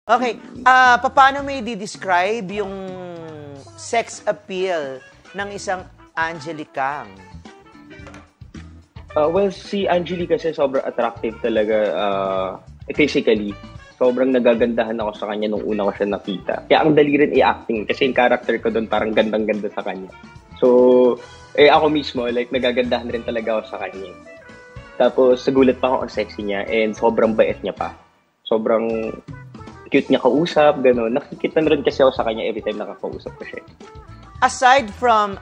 Okay, paano mo i-describe yung sex appeal ng isang Angeli Kang? Well, si Angeli kasi sobrang attractive talaga physically. Sobrang nagagandahan ako sa kanya nung una ko siya nakita. Kaya ang dali rin i-acting kasi yung character ko doon parang gandang-ganda sa kanya. So, ako mismo, like, nagagandahan rin talaga ako sa kanya. Tapos, nagulat pa ako ang sexy niya and sobrang bait niya pa. Sobrang cute niya kausap, gano'n. Nakikita na rin kasi ako sa kanya every time nakakausap ko siya. Aside from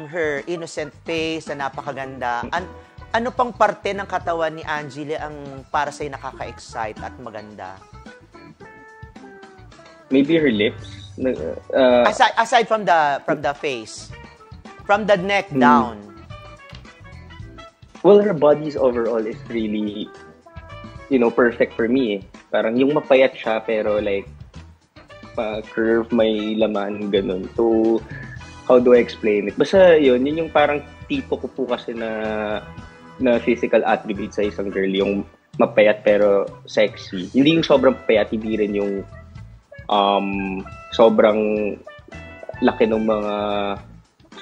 her innocent face na napakaganda, ano pang parte ng katawan ni Angeli ang para sa'yo nakaka-excite at maganda? Maybe her lips. Aside from the face, from the neck down. Well, her bodies overall is really, perfect for me. Parang yung mapayat siya pero like curve, may laman, ganun. So, how do I explain it? Basta yun yung parang tipo ko po kasi na physical attribute sa isang girl, yung mapayat pero sexy. Hindi yung sobrang payat, hindi rin yung sobrang laki ng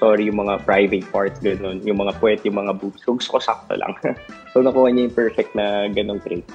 yung mga private parts, ganun. Yung mga puwet, yung mga boobs. So, gusto ko sakto lang. So, nakuha niya yung perfect na ganung trait.